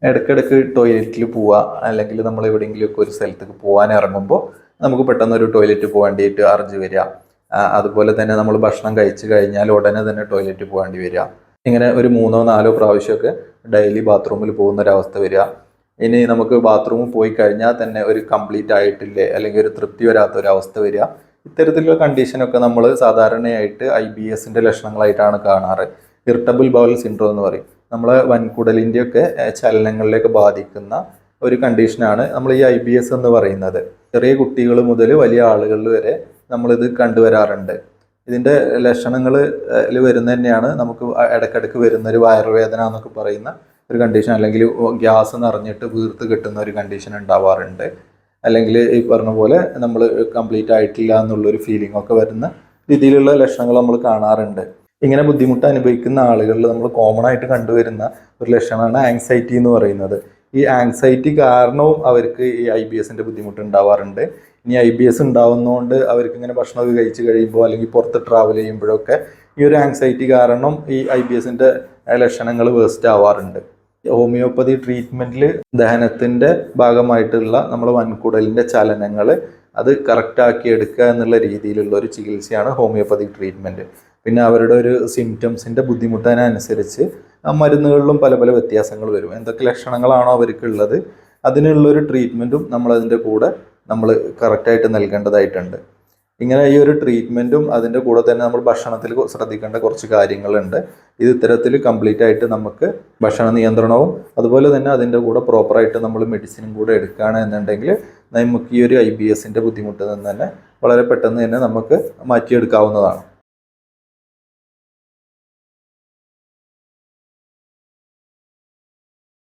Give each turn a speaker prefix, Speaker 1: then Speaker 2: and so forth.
Speaker 1: ഇടയ്ക്കിടയ്ക്ക് ടോയ്ലറ്റിൽ പോവുക, അല്ലെങ്കിൽ നമ്മൾ എവിടെയെങ്കിലുമൊക്കെ ഒരു സ്ഥലത്തേക്ക് പോകാൻ ഇറങ്ങുമ്പോൾ നമുക്ക് പെട്ടെന്ന് ഒരു ടോയ്ലറ്റ് പോകേണ്ടിയിട്ട് അർജ് വരിക. അതുപോലെ തന്നെ നമ്മൾ ഭക്ഷണം കഴിച്ചു കഴിഞ്ഞാൽ ഉടനെ തന്നെ ടോയ്ലറ്റ് പോകേണ്ടി വരിക. ഇങ്ങനെ ഒരു 3-4 പ്രാവശ്യമൊക്കെ ഡെയിലി ബാത്റൂമിൽ പോകുന്ന ഒരവസ്ഥ വരിക. ഇനി നമുക്ക് ബാത്റൂമിൽ പോയി കഴിഞ്ഞാൽ തന്നെ ഒരു കംപ്ലീറ്റ് ആയിട്ടില്ലേ, അല്ലെങ്കിൽ ഒരു തൃപ്തി വരാത്ത ഒരു അവസ്ഥ വരിക. ഇത്തരത്തിലുള്ള കണ്ടീഷനൊക്കെ നമ്മൾ സാധാരണയായിട്ട് IBSന്റെ ലക്ഷണങ്ങളായിട്ടാണ് കാണാറ്. ഇറിറ്റബിൾ ബൗൾ സിൻഡ്രോം എന്ന് പറയും. നമ്മളെ വൻകുടലിൻ്റെയൊക്കെ ചലനങ്ങളിലേക്ക് ബാധിക്കുന്ന ഒരു കണ്ടീഷനാണ് നമ്മൾ ഈ IBS എന്ന് പറയുന്നത്. ചെറിയ കുട്ടികൾ മുതൽ വലിയ ആളുകളിൽ വരെ നമ്മളിത് കണ്ടുവരാറുണ്ട്. ഇതിൻ്റെ ലക്ഷണങ്ങൾ വരുന്ന തന്നെയാണ് നമുക്ക് ഇടയ്ക്കിടയ്ക്ക് വരുന്ന ഒരു വയറുവേദന എന്നൊക്കെ പറയുന്ന ഒരു കണ്ടീഷൻ, അല്ലെങ്കിൽ ഗ്യാസ് നിറഞ്ഞിട്ട് വീർത്ത് കിട്ടുന്ന ഒരു കണ്ടീഷൻ ഉണ്ടാവാറുണ്ട്. അല്ലെങ്കിൽ ഈ പറഞ്ഞ പോലെ നമ്മൾ കംപ്ലീറ്റ് ആയിട്ടില്ല എന്നുള്ളൊരു ഫീലിംഗ് ഒക്കെ വരുന്ന രീതിയിലുള്ള ലക്ഷണങ്ങൾ നമ്മൾ കാണാറുണ്ട്. ഇങ്ങനെ ബുദ്ധിമുട്ട് അനുഭവിക്കുന്ന ആളുകളിൽ നമ്മൾ കോമൺ ആയിട്ട് കണ്ടുവരുന്ന ഒരു ലക്ഷണമാണ് ആങ്സൈറ്റി എന്ന് പറയുന്നത്. ഈ ആങ്സൈറ്റി കാരണവും അവർക്ക് ഈ IBSന്റെ ബുദ്ധിമുട്ട് ഉണ്ടാവാറുണ്ട്. ഇനി IBS ഉണ്ടാവുന്നതുകൊണ്ട് അവർക്ക് ഇങ്ങനെ ഭക്ഷണമൊക്കെ കഴിച്ച് കഴിയുമ്പോൾ അല്ലെങ്കിൽ പുറത്ത് ട്രാവൽ ചെയ്യുമ്പോഴൊക്കെ ഈ ഒരു ആങ്സൈറ്റി കാരണം ഈ IBSന്റെ ലക്ഷണങ്ങൾ വേസ്റ്റ് ആവാറുണ്ട്. ഹോമിയോപ്പതി ട്രീറ്റ്മെൻറ്റിൽ ദഹനത്തിൻ്റെ ഭാഗമായിട്ടുള്ള നമ്മുടെ വൻകുടലിൻ്റെ ചലനങ്ങൾ അത് കറക്റ്റാക്കി എടുക്കുക എന്നുള്ള രീതിയിലുള്ള ഒരു ചികിത്സയാണ് ഹോമിയോപ്പതിക് ട്രീറ്റ്മെൻറ്റ്. പിന്നെ അവരുടെ ഒരു സിംറ്റംസിൻ്റെ ബുദ്ധിമുട്ടിനനുസരിച്ച് മരുന്നുകളിലും പല പല വ്യത്യാസങ്ങൾ വരും. എന്തൊക്കെ ലക്ഷണങ്ങളാണോ അവർക്കുള്ളത് അതിനുള്ളൊരു ട്രീറ്റ്മെൻറ്റും നമ്മളതിൻ്റെ കൂടെ നമ്മൾ കറക്റ്റായിട്ട് നൽകേണ്ടതായിട്ടുണ്ട്. ഇങ്ങനെ ഈ ഒരു ട്രീറ്റ്മെൻറ്റും അതിൻ്റെ കൂടെ തന്നെ നമ്മൾ ഭക്ഷണത്തിൽ ശ്രദ്ധിക്കേണ്ട കുറച്ച് കാര്യങ്ങളുണ്ട്. ഇത് ഇത്തരത്തിൽ കംപ്ലീറ്റ് ആയിട്ട് നമുക്ക് ഭക്ഷണ നിയന്ത്രണവും അതുപോലെ തന്നെ അതിൻ്റെ കൂടെ പ്രോപ്പറായിട്ട് നമ്മൾ മെഡിസിനും കൂടെ എടുക്കുകയാണ് എന്നുണ്ടെങ്കിൽ നമുക്ക് ഈ ഒരു IBSന്റെ ബുദ്ധിമുട്ടിൽ നിന്ന് തന്നെ വളരെ പെട്ടെന്ന് തന്നെ നമുക്ക് മാറ്റിയെടുക്കാവുന്നതാണ്.